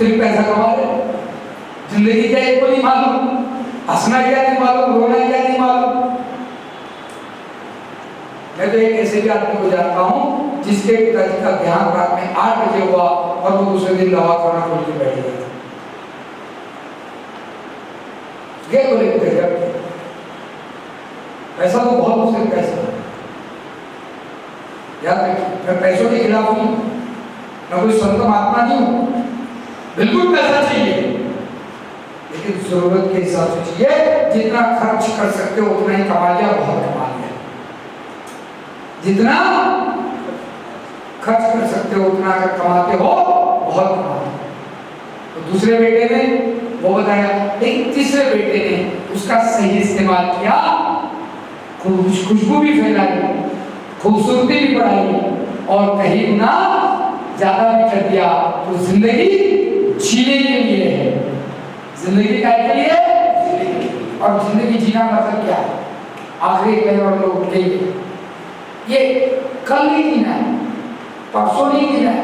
सिर्फ पैसा कमा रहे, जिंदगी क्या है नहीं मालूम, हंसना क्या नहीं मालूम, रोना क्या नहीं मालूम। मैं तो एक ऐसे भी आदमी को जानता हूँ जिसके पिताजी का देहांत रात में 8 बजे हुआ और वो दूसरे दिन दवा खाना खोल के बैठ गया। ये बोले पैसा तो बहुत मुश्किल पैसा। याद रखिए, मैं पैसों के खिलाफ हूँ, मैं कोई संत महात्मा नहीं हूँ, बिल्कुल पैसा चाहिए, लेकिन जरूरत के हिसाब से चाहिए। जितना खर्च कर सकते हो उतना ही कमा लिया, बहुत कमा लिया। जितना खर्च कर सकते हो उतना अगर कमाते हो बहुत कमाते हो। तो दूसरे बेटे ने वो बताया, एक तीसरे बेटे ने उसका सही इस्तेमाल किया, खुशबू भी फैलाई, खूबसूरती भी बढ़ाई और कहीं गुना ज्यादा भी कर दिया। तो जिंदगी जीने के लिए है, जिंदगी क्या के लिए, और जिंदगी जीना मतलब क्या है? आखिरी कहीं और लोग उठेंगे, ये कल नहीं जीना है, परसों नहीं जीना है,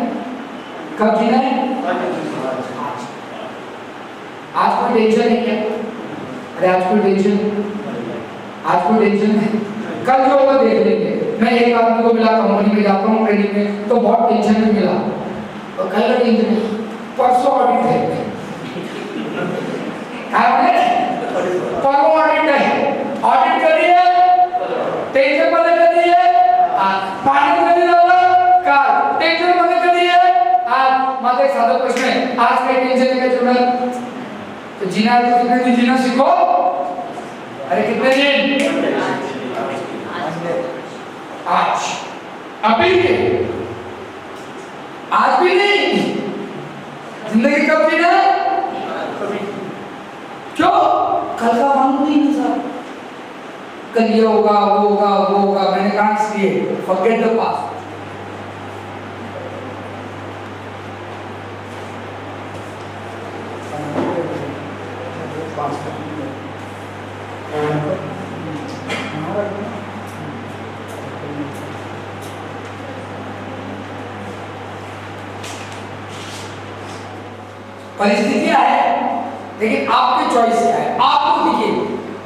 कब जीना है? आज कोई टेंशन है क्या? अरे आज कोई टेंशन है, कल जो होगा देख लेंगे। मैं एक आदमी को मिला, कंपनी में जाता हूँ ट्रेनिंग में, तो बहुत टेंशन में मिला, तो कल का टेंशन है, परसों ऑडिट है, परसों ऑडिट है, ऑडिट करिए, टेंशन बंद करिए, पानी में नहीं डाला का टेंशन बंद करिए। आज मात्र एक साधा प्रश्न है, आज का टेंशन है क्या? तो जीना है तो कितने दिन जीना सीखो। अरे कितने दिन? आज, अभी के, आज भी नहीं। जिंदगी कब जीना है? क्यों? कल का मालूम नहीं है सर, कल ये होगा, वो होगा, वो होगा। मैंने कहा इसलिए फॉरगेट द पास्ट। परिस्थितियां है, लेकिन आपकी चॉइस क्या है? आपको देखिए,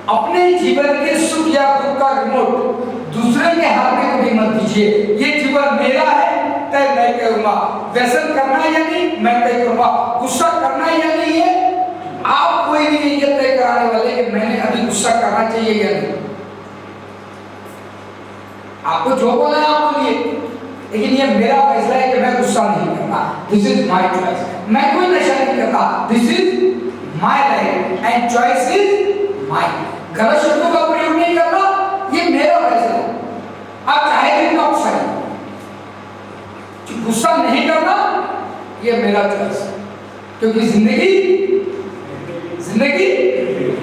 अपने जीवन के सुख या दुख का रिमोट दूसरे के हाथ में कभी मत दीजिए। ये जीवन मेरा है, तय मैं करूंगा। व्यसन करना है या नहीं, मैं तय करूंगा। गुस्सा करना है या नहीं, है आप कोई भी नहीं ये तय कराने वाले कि मैंने अभी गुस्सा करना चाहिए या नहीं। आपको जो बोला है आप बोलिए, लेकिन ये मेरा फैसला है कि मैं गुस्सा नहीं करता। This is my choice. मैं कोई नशा नहीं करता, this is my life and choice is mine. गलत शब्दों का प्रयोग नहीं करना, ये मेरा फैसला है। आप चाहे जितना उत्साही, गुस्सा नहीं करना, ये मेरा चॉइस है, क्योंकि जिंदगी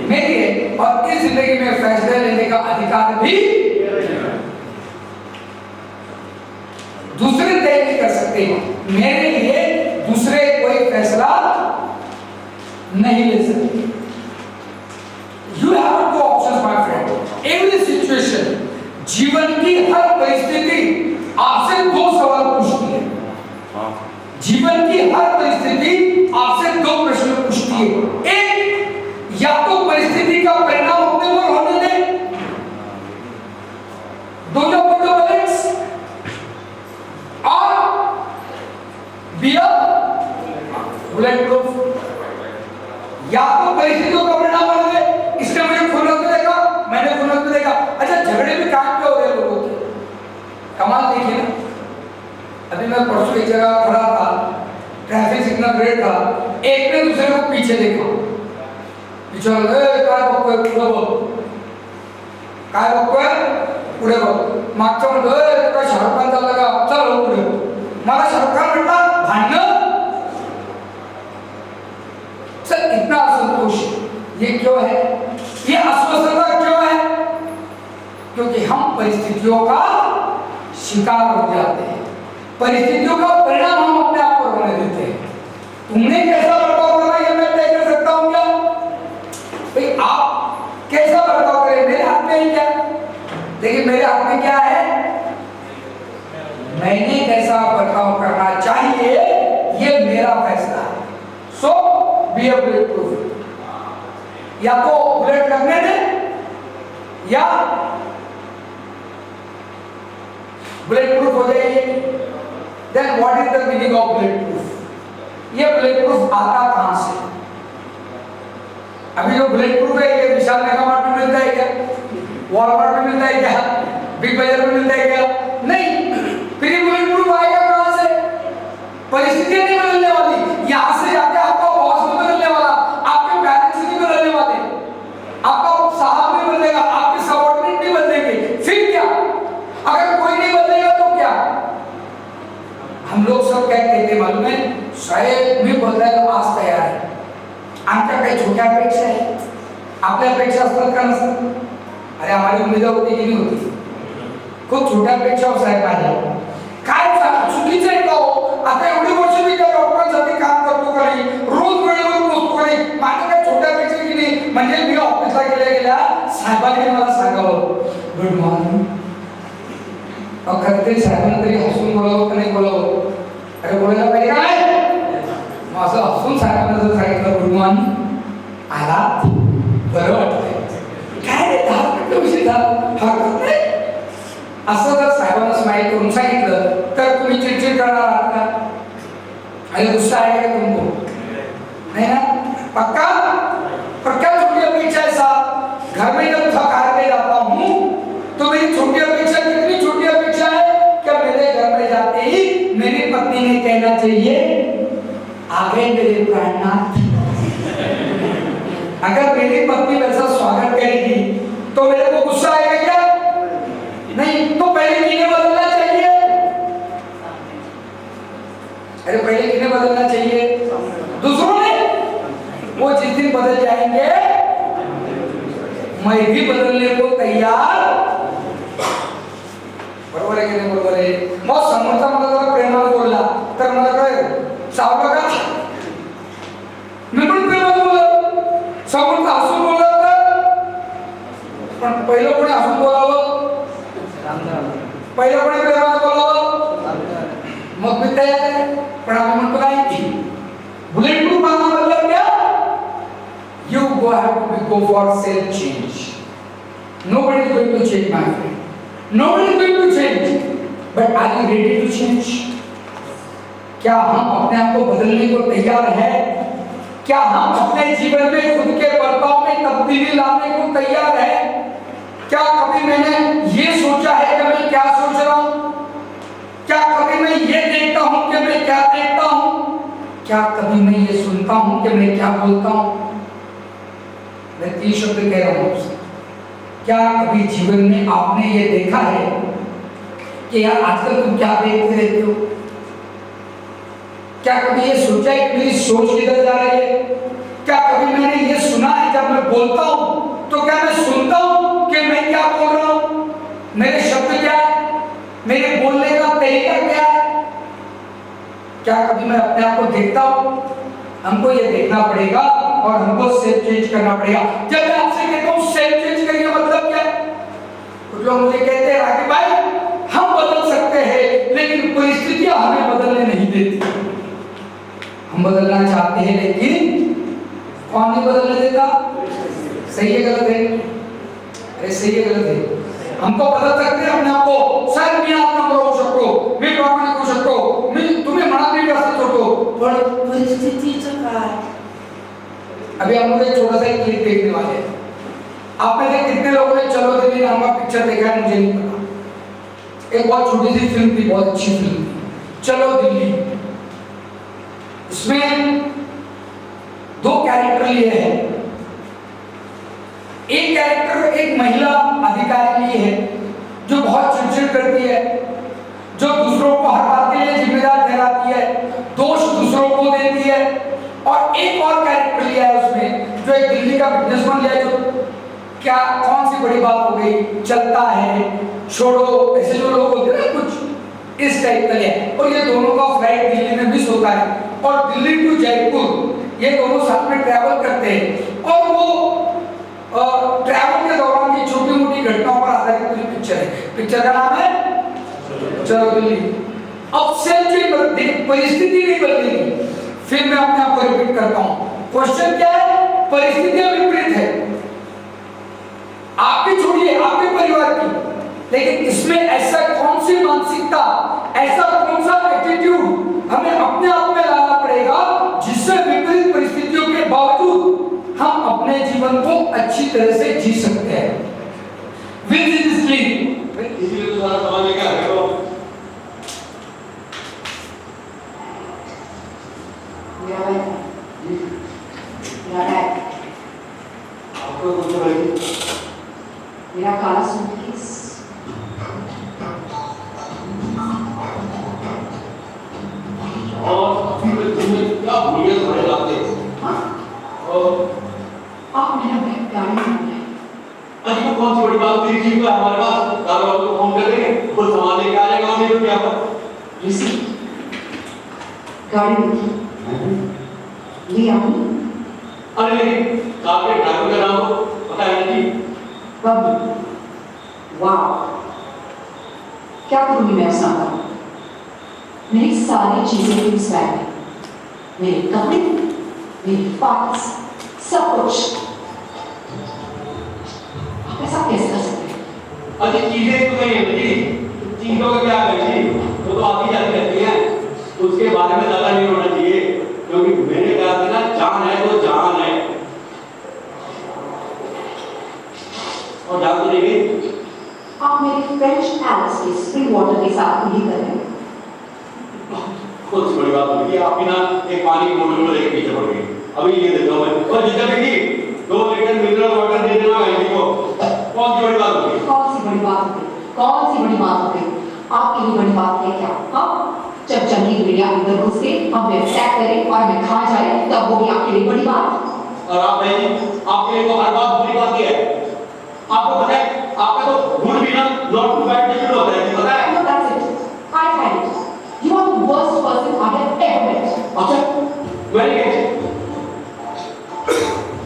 मेरी है और इस जिंदगी में फैसले लेने का अधिकार भी दूसरे तय नहीं कर सकते। मेरे लिए दूसरे कोई फैसला नहीं ले सकते। You have two options, my friend. Every situation, जीवन की हर परिस्थिति आपसे दो सवाल पूछती है। जीवन की हर परिस्थिति आपसे दो प्रश्न पूछती है। एक, या तो परिस्थिति का परिणाम अपने को होने दे, दो जो बैलेंस, और बी अ बुलेट प्रूफ। या तो परिस्थितियों का परिणाम होने दे, इसने मुझे खुनक में देखा, मैंने खुनक में देखा। अच्छा, झगड़े भी काम पे हो रहे लोगों के, कमाल देखिए ना। अभी मैं परसों एक जगह खड़ा था, ट्रैफिक सिग्नल रेड था, एक ने दूसरे को पीछे देखा, पीछे काय पुढे बघ, मागचा म्हणतो काय शाहरुख खान चालला का, चल हो पुढे। मला शाहरुख खान म्हटला, भांडण। सर इतना असंतोष ये क्यों है? ये अस्वस्थता क्यों है? क्योंकि हम परिस्थितियों का शिकार हो जाते हैं। परिस्थितियों का परिणाम हम अपने आप पर होने देते हैं। तुमने कैसा बर्ताव करना ये मैं तय कर सकता हूं क्या? भाई आप कैसा बर्ताव करें मेरे हाथ में ही क्या? लेकिन मेरे हाथ में क्या है? मैंने कैसा बर्ताव करना चाहिए ये मेरा फैसला है। सो बी अ बुलेट प्रूफ। या तो बुलेट लगने दे या बुलेट प्रूफ हो जाएगी। Then what is the meaning of bulletproof? ये बुलेट प्रूफ आता कहां से? अभी जो बुलेट प्रूफ है ये विशाल मेगा मार्ट में मिलता है क्या? वॉलमार्ट में मिलता है क्या? बिग बाजार में मिलता है क्या? नहीं। फिर ये बुलेट प्रूफ आएगा कहां से? परिस्थितियां नहीं बदलने वाली, यहां से जाके आपका बॉस नहीं बदलने वाला, आपके पेरेंट्स नहीं बदलने वाले, आपका साहब नहीं बदलेगा, आपके सबऑर्डिनेट नहीं बदलेंगे। फिर क्या? अगर कोई नहीं बदलेगा तो क्या? हम लोग सब क्या कहते हैं मालूम है? शायद मी बदलायला आज तयार आहे। आमच्या काही छोट्या अपेक्षा आहे, आपल्या अपेक्षा असतात का नसतात? अरे हमारी उम्मीद होती की नहीं होती? खूप छोट्या अपेक्षा साहेब माझ्या काय चुकीचं आहे का हो? आता एवढी वर्ष मी त्या डॉक्टरांसाठी काम करतो का नाही, रोज वेळेवर पोहोचतो का नाही, माझ्या काय छोट्या अपेक्षा की नाही? म्हणजे मी ऑफिसला गेल्या साहेबांनी मला सांगावं गुड मॉर्निंग, खरं साहेबांना तरी हसून बोलावं का नाही बोलावं? अरे बोलायला पाहिजे का नाही? मग असं हसून साहेबांना जर सांगितलं गुड मॉर्निंग, आला बरं वाटतंय, काय रे 10 मिनिटं उशीर झाला हरकत नाही, असं जर साहेबांना स्माइल करून सांगितलं तर तुम्ही चिडचिड करणार आहात का? अरे गुस्सा आहे का तुमको? नहीं ना? पक्का? पर क्या छोटी अपेक्षा है साहब? घर में जब थक हार के जाता हूँ तो मेरी छोटी अपेक्षा कितनी छोटी अपेक्षा है क्या? मेरे घर में जाते ही मेरी पत्नी ने कहना चाहिए आगे मेरे प्राणनाथ। अगर मेरी पत्नी वैसा स्वागत करेगी तो मेरे को गुस्सा आएगा क्या? नहीं। तो पहले किन्हें बदलना चाहिए? अरे पहले किन्हें बदलना चाहिए? दूसरों ने। वो जिस दिन बदल जाएंगे मैं भी बदलने को तैयार। बरोबर आहे की नाही? बरोबर आहे। मग समोरचा मला जरा प्रेमाने बोलला तर मला काय सावका का? मी पण प्रेमाने बोललो, समोरचा हसून बोलला तर पण पहिलं कोणी हसून बोलावं, पहिलं कोणी प्रेमाने बोलावं, मग मी तयार आहे। पण आम्ही म्हणतो नाही बुलेट प्रूफ आना मतलब क्या? You have to go for self change. Nobody is going to change, my friend. Nobody is going to change. But are you ready to change? क्या हम अपने आप को बदलने को तैयार हैं? क्या हम अपने जीवन में खुद के बर्ताव में तब्दीली लाने को तैयार हैं? क्या कभी मैंने ये सोचा है कि मैं क्या सोच रहा हूँ? क्या कभी मैं ये देखता हूँ कि मैं क्या देखता हूँ? क्या कभी मैं ये सुनता हूँ कि मैं क्या बोलता हूँ? मैं 3 शब्द कह रहा हूँ आपसे। क्या कभी जीवन में आपने ये देखा है कि यार आजकल तुम क्या देखते रहते हो? क्या कभी ये सोचा है कि मेरी सोच किधर जा रही है? क्या कभी मैंने ये सुना है जब मैं बोलता हूँ तो क्या मैं सुनता हूँ कि मैं क्या बोल रहा हूँ? मेरे शब्द क्या है? मेरे बोलने का तरीका क्या है? क्या कभी मैं अपने आप को देखता हूँ? हमको ये देखना पड़ेगा और हमको सेल्फ चेंज करना पड़ेगा। जब मैं आपसे कहता हूँ सेल्फ चेंज करिए मतलब क्या है? कुछ लोग मुझे कहते हैं राकेश भाई हम बदल सकते हैं लेकिन परिस्थितियां हमें बदलने नहीं देती। हम बदलना चाहते हैं लेकिन कौन नहीं बदलने देता? सही है गलत है? अरे सही है गलत है? हमको बदल सकते हैं अपने आप को। सर मी आज नंबर होऊ शकतो, मी प्रामाणिक होऊ शकतो, मी तुम्ही मनात नाही असं करतो, पण परिस्थितीचं काय? अभी हम लोग एक छोटा सा क्लिप देखने वाले हैं। आप में से कितने लोगों ने चलो दिल्ली नाम का पिक्चर देखा है मुझे नहीं पता। एक बहुत छोटी सी फिल्म थी, बहुत अच्छी फिल्म थी, चलो दिल्ली। इसमें 2 कैरेक्टर लिए हैं। एक कैरेक्टर एक महिला अधिकारी लिए है जो बहुत चिड़चिड़ करती है, जो दूसरों को हर बात के लिए जिम्मेदार ठहराती है, दोष दूसरों को देती है। और एक और कैरेक्टर लिया है उसमें जो एक दिल्ली का बिजनेसमैन लिया है जो क्या कौन सी बड़ी बात हो गई, चलता है, छोड़ो, ऐसे जो लोग होते हैं कुछ इस टाइप का लिया। और ये दोनों का फ्लाइट दिल्ली में मिस होता है और दिल्ली टू जयपुर ये दोनों साथ में ट्रैवल करते हैं और वो ट्रैवल के दौरान की छोटी मोटी घटनाओं पर आधारित पूरी पिक्चर है। पिक्चर का नाम है चलो दिल्ली। अब सेल्फ चेंज परिस्थिति नहीं बदलेगी, फिर मैं अपने आप को रिपीट करता हूं, क्वेश्चन क्या है? परिस्थितियां विपरीत है, आपकी छोड़िए आपके परिवार की, लेकिन इसमें ऐसा कौन सी मानसिकता, ऐसा कौन सा एटीट्यूड हमें अपने आप में लाना पड़ेगा जिससे विपरीत परिस्थितियों के बावजूद हम अपने जीवन को अच्छी तरह से जी सकते हैं। विद दिस ड्रीम, इसीलिए तो सारा समाज में क्या है तो आपको कुछ नहीं, मेरा काला सूटकेस, और फिर तुम्हें क्या भूल गए सारे लाते और आप मेरा बैग गाड़ी में है। अजी को कौन सी बड़ी बात तेरी चीज है हमारे पास, कार वालों को फोन कर देंगे वो सामान लेके आ जाएगा, और नहीं तो क्या होगा। रिसीट गाड़ी में ले आऊं? अरे लेकिन कार के ड्राइवर का नाम तो पता है ना जी? बब्बू, वाह, क्या करूंगी मैं उस नाम का? मेरी सारी चीजें इस बैग में, मेरे कपड़े, मेरी फाइल्स, सब कुछ। आप ऐसा कैसे कर सकते हैं? अजी चीजें तो नहीं है जी, चीजों का क्या करें, वो तो आती जाती रहती है, उसके बारे में ज्यादा नहीं होना चाहिए, क्योंकि मेरे ख्याल से ना जान है तो जान है, और जान तो नहीं। आप मेरे फ्रेंच एल्स के स्प्रिंग वाटर के साथ कुली कर रहे हैं। कुछ बड़ी बात नहीं, आप भी ना एक पानी की बोतल को लेकर पीछे पड़ गई, अभी ये देता हूँ मैं, और जितना भी 2 लीटर मिनरल वाटर दे देना है को, कौन सी बड़ी बात होगी? कौन सी बड़ी बात हो गई? कौन सी बड़ी बात हो गई? आपके लिए बड़ी बात है क्या? हाँ, जब जंगली भेड़िया अंदर घुस के हमें अटैक करे और हमें खा जाए, तब वो भी आपके लिए बड़ी बात। और आप नहीं, आपके लिए तो हर बात बुरी बात ही है। आपको पता है, आपका तो गुड भी ना नॉट टू फाइट डिफिकल्ट होता है, पता है? No, that's it. I find it. You are the worst person I have ever met. अच्छा, वेरी गुड।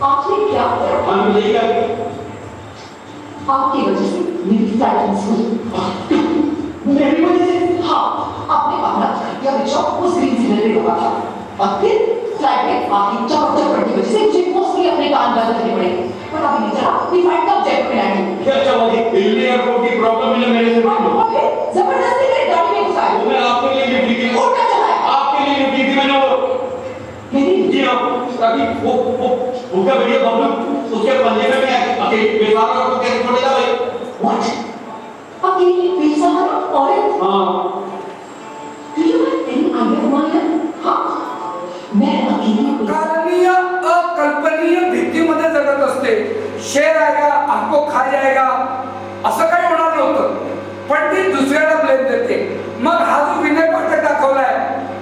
आपने क्या किया? हम यही कर, आपकी वजह से मेरी फ्लाइट मिस हुई। मेरी वजह से? हाँ, आपने अपना घटिया बचाव उस ग्रीन सिग्नल पे रोका था, और फिर फ्लाइट में आपकी चौपट की वजह से मुझे मोस्टली अपने कान बंद करने पड़े। पर अभी नहीं चला, we find कब जेट पे लैंड हुई। क्या अच्छा हुआ दिल्ली एयरपोर्ट की प्रॉब्लम मिले मेरे से पूछ लो। और फिर जबरदस्ती मेरे गाड़ी में घुसाए। वो मैं आपके लिए लिख दी थी, उल्टा चलाया। आपके लिए लिख दी थी मैंने वो। मेरी जी हाँ, ताकि वो भूखा भेड़िया बबलू उसके पंजे में मैं अकेले बेसहारा को कैसे छोड़ देता भाई? What? अकेली बेसहारा औरत? हाँ। Do you have any idea who I am? हाँ, मैं अकेली काल्पनीय अकल्पनीय भीतीमध्ये जगत असते, शेर आएगा आपको खा जाएगा असं काही होणार नव्हतं, पण ती दुसऱ्याला ब्लेम देते। मग हा जो विनय पाठक दाखवलाय,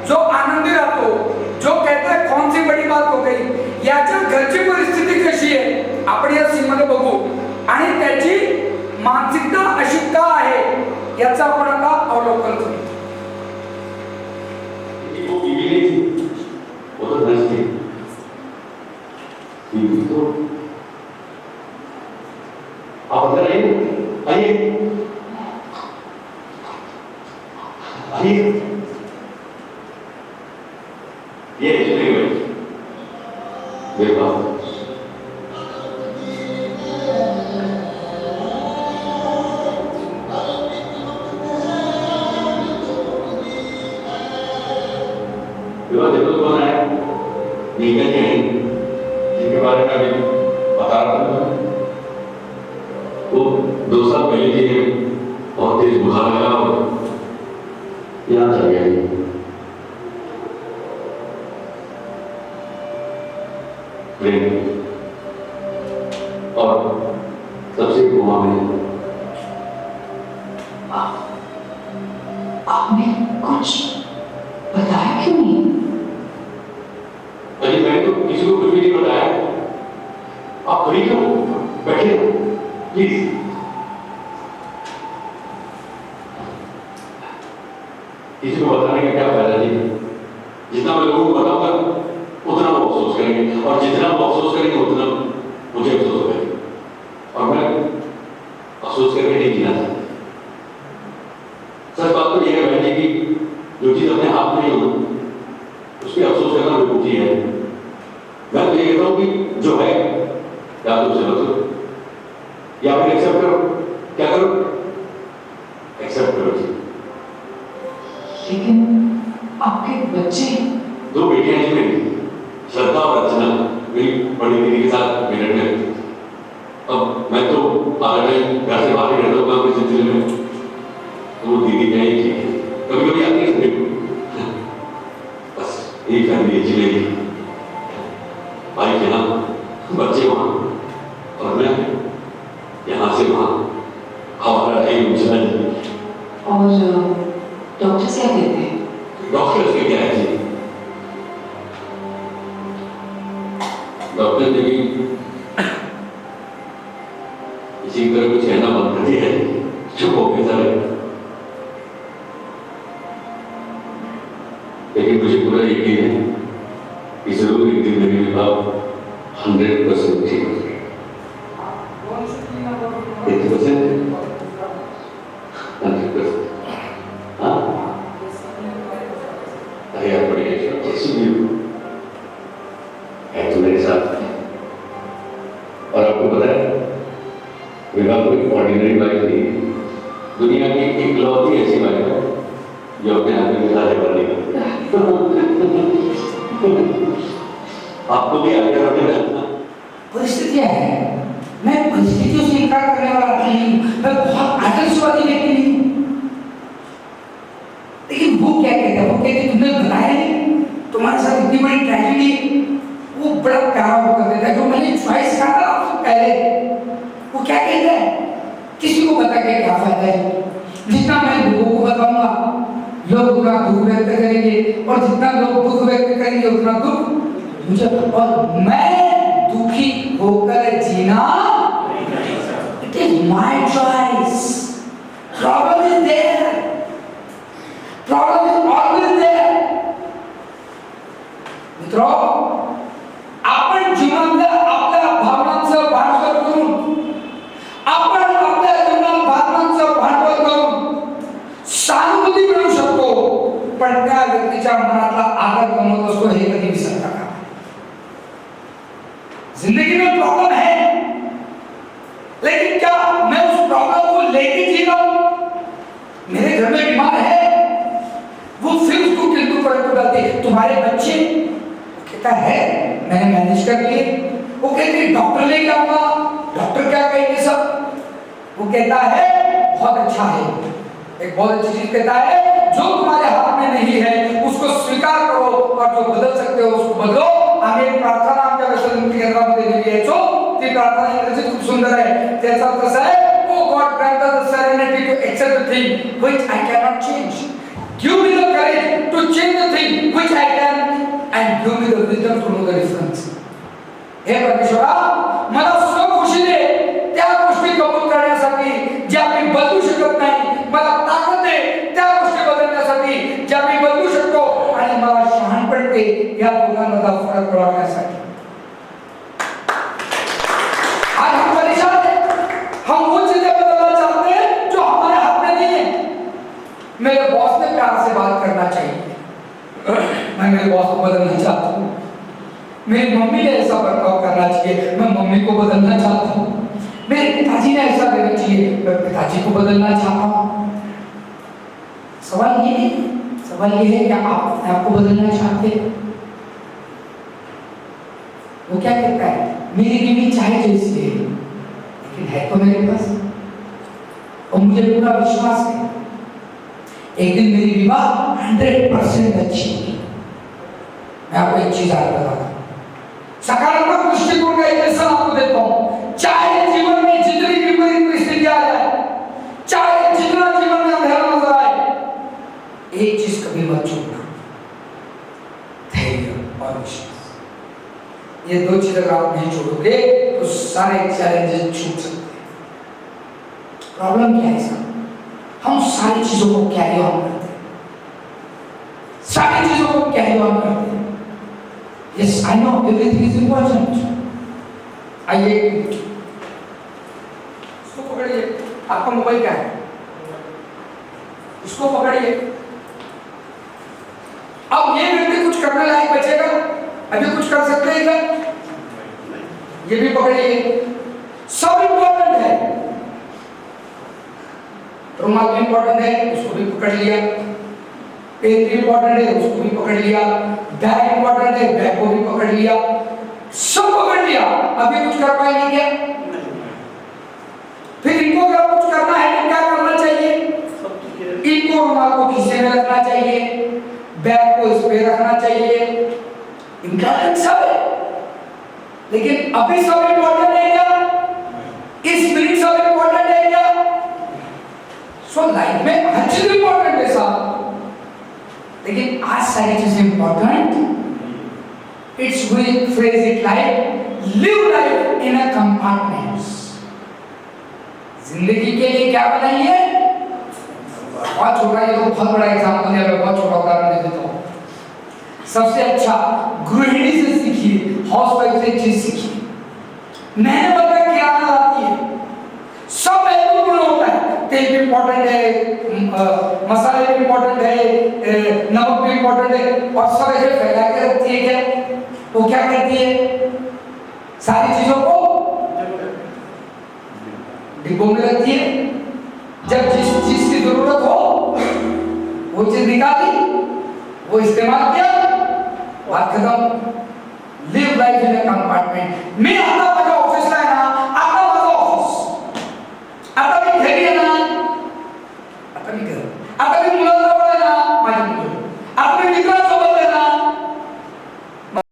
जो आनंदी राहतो, जो कहता है कौन सी बड़ी बात हो गई, याच्या घरची परिस्थिती कशी आहे आपण या सीन मध्ये बघू, आणि त्याची मानसिकता अशी का आहे याचा आपण आता अवलोकन करू। वो बीवी नहीं थी, वो तो नर्स थी। बीवी तो आप अंदर आइए, आइए, आइए। ये चले गए, देखो देखो कौन है? नीकल जी हैं, जिनके बारे में अभी बता रहा था। वो 2 साल पहले थी, बहुत तेज बुखार आया और यहाँ चल गया। प्रेम और सबसे कुआ में आपने कुछ बताया क्यों नहीं? अरे मैंने तो किसी को कुछ भी नहीं बताया। आप खड़ी क्यों? बैठे प्लीज। किसी को बताने का क्या फायदा जी? जितना मैं लोगों को बताऊंगा उतना वो अफसोस करेंगे, और जितना वो अफसोस करेंगे उतना मुझे अफसोस होगा, और मैं अफसोस करके नहीं जीना चाहता। सच बात तो यह है बहन जी की जो चीज अपने हाथ में नहीं होना उसके अफसोस करना हूं कि जो है या तो उसे बदलो या फिर एक्सेप्ट करो। क्या करो? एक्सेप्ट करो जी। लेकिन आपके बच्चे, 2 बेटियां हैं जी मेरी, श्रद्धा और अर्चना, मेरी बड़ी दीदी के साथ मेरठ में रहती थी। अब मैं तो आधा टाइम घर से बाहर ही रहता हूँ काम के सिलसिले में, तो वो दीदी क्या ही ठीक है, कभी कभी आती है संडे को। बस यही फैमिली अच्छी लगी, भाई के यहाँ, बच्चे वहाँ और मैं यहाँ से वहाँ, हमारा टाइम चला जी। और डॉक्टर्स क्या कहते हैं? डॉक्टर्स के क्या है जी? डॉक्टर ने भी इसी तरह कुछ कहना बंद कर दिया है, चुप हो गए सारे। लेकिन मुझे पूरा यकीन है कि जरूर एक दिन मेरी बात 100% ठीक हो जाएगी। 80%? 100%? हाँ? अरे यार बड़ी कैसी भी हो है तो मेरे साथ। और आपको पता है विवाह कोई ऑर्डिनरी वाइफ नहीं, दुनिया की इकलौती ऐसी वाइफ है जो अपने आदमी के साथ झगड़ा नहीं करती। आपको भी आगे बढ़ने का परिस्थितियां है, मैं परिस्थितियों से इनकार करने वाला नहीं हूं, मैं बहुत आदर्शवादी व्यक्ति नहीं हूं। लेकिन वो क्या कहते हैं, वो कहते तुमने बताया नहीं तुम्हारे साथ इतनी बड़ी ट्रेजेडी, वो बड़ा प्यारा वो कर देता है जो मैंने चॉइस करा था पहले। वो क्या कहता है, किसी को बता के क्या फायदा है, जितना मैं लोगों को बताऊंगा लोग उतना दुख व्यक्त करेंगे, और जितना लोग दुख व्यक्त करेंगे उतना दुख मुझे, और मैं दुखी होकर जीना, it is my choice. Problem is there, problem is always there. मित्रों, आपण जीवनातल्या आपल्या भावनांचं भांडवल करून, आपण आपल्या जीवनात भावनांचं भांडवल करून सहानुभूती मिळवू शकतो, पण त्या व्यक्तीच्या मनातला आदर कमवत असतो हे कधी विसरता का? जिंदगी में प्रॉब्लम है, लेकिन क्या मैं उस प्रॉब्लम को लेके जी रहा हूं? मेरे घर में बीमार है, वो फिर उसको किंतु परंतु डालते, तुम्हारे बच्चे, वो कहता है मैंने मैनेज कर लिए, वो कहते डॉक्टर ले क्या हुआ, डॉक्टर क्या कहेंगे सब, वो कहता है बहुत अच्छा है, एक बहुत अच्छी चीज कहता है, जो तुम्हारे हाथ में नहीं है उसको स्वीकार करो, और जो बदल सकते हो उसको बदलो। आम्ही एक प्रार्थना आमच्या व्यसनमुक्ती केंद्रामध्ये दिली आहे, ती प्रार्थना इंग्रजीत खूप सुंदर आहे, त्याचा अर्थ असा आहे, oh God grant us the serenity to accept the thing which I cannot change, give me the courage to change the thing which I can, and give me the wisdom to know the difference. हे परमेश्वरा, मला स्वखुशी दे त्या गोष्टी कबूल करण्यासाठी ज्या मी बदलू शकत नाही, मला ताकद दे त्या गोष्टी बदलण्यासाठी ज्या मी बदलू शकतो, आणि मला शहाणपण दे या दोघांमधला फरक ओळखण्यासाठी। आज हम परेशान हैं, हम वो चीजें बदलना चाहते हैं जो हमारे हाथ में नहीं है। मेरे बॉस ने प्यार से बात करना चाहिए, मैं मेरे बॉस को बदलना चाहता हूँ। मेरी मम्मी ने ऐसा बर्ताव करना चाहिए, मैं मम्मी को बदलना चाहता हूँ। मेरे पिताजी ने ऐसा देना चाहिए, मैं पिताजी को बदलना चाहता हूँ। सवाल ये नहीं, सवाल ये है क्या आप अपने आप को बदलना चाहते हैं? वो क्या कहता है, मेरी बीवी चाहे जैसी है, लेकिन है तो मेरे पास, और मुझे पूरा विश्वास है एक दिन मेरी विवाह 100% अच्छी होगी। मैं आपको एक चीज आज बताता हूं, सकारात्मक दृष्टिकोण का एक लेसन आपको देता हूं, चाहे जीवन में जितनी विपरीत परिस्थिति आ जाए, चाहे जितना जीवन में अंधेरा नजर आए, एक चीज कभी मत छोड़ना, धैर्य और विश्वास। ये दो चीज अगर आप नहीं छोड़ोगे तो सारे चैलेंजेस छूट सकते हैं। प्रॉब्लम क्या है सर, हम सारी चीजों को कैरी ऑन करते हैं, सारी चीजों को कैरी ऑन करते हैं। Yes, I know everything is important. आइए, इसको पकड़िए, आपका मोबाइल क्या है, इसको पकड़िए। अब ये व्यक्ति कुछ करने लायक बचेगा, अभी कुछ कर सकते हैं क्या? ये भी पकड़िए, सब इंपॉर्टेंट है। रुमाल भी इंपॉर्टेंट है, उसको भी पकड़ लिया। पेन भी इंपॉर्टेंट है, उसको भी पकड़ लिया। बैग इंपॉर्टेंट है, बैग को भी पकड़ लिया। सब पकड़ लिया, अभी कुछ कर पाएंगे क्या? फिर इनको अगर कुछ करना है तो क्या करना चाहिए? इनको रुमाल को खीसे में रखना चाहिए, बैग को इस पे रखना चाहिए, इंपॉर्टेंट सब है। लेकिन अभी सब इंपॉर्टेंट है क्या? इस मिनट सब इंपॉर्टेंट है क्या? सो लाइफ में हर चीज इंपॉर्टेंट है साहब, लेकिन आज सारी चीजें important. It's we phrase it like live life in a compartments. जिंदगी के लिए क्या बनाइए? बहुत छोटा, ये तो बहुत बड़ा एग्जाम्पल है, मैं बहुत छोटा उदाहरण दे देता हूँ। सबसे अच्छा गृहिणी से सीखिए, हाउसवाइफ से चीज सीखिए। मैंने बताया किराना लाती है, सब महत्वपूर्ण होता है। तेल भी इंपॉर्टेंट है, मसाले भी इंपॉर्टेंट है, नमक भी इंपॉर्टेंट है, और सब ऐसे फैला के रखती है। क्या वो क्या करती है? सारी चीजों को डिब्बों में रखती है। जब जिस चीज की जरूरत हो वो चीज निकाली, वो इस्तेमाल किया, बात खत्म। Live life in a compartment. मैं आता था ऑफिस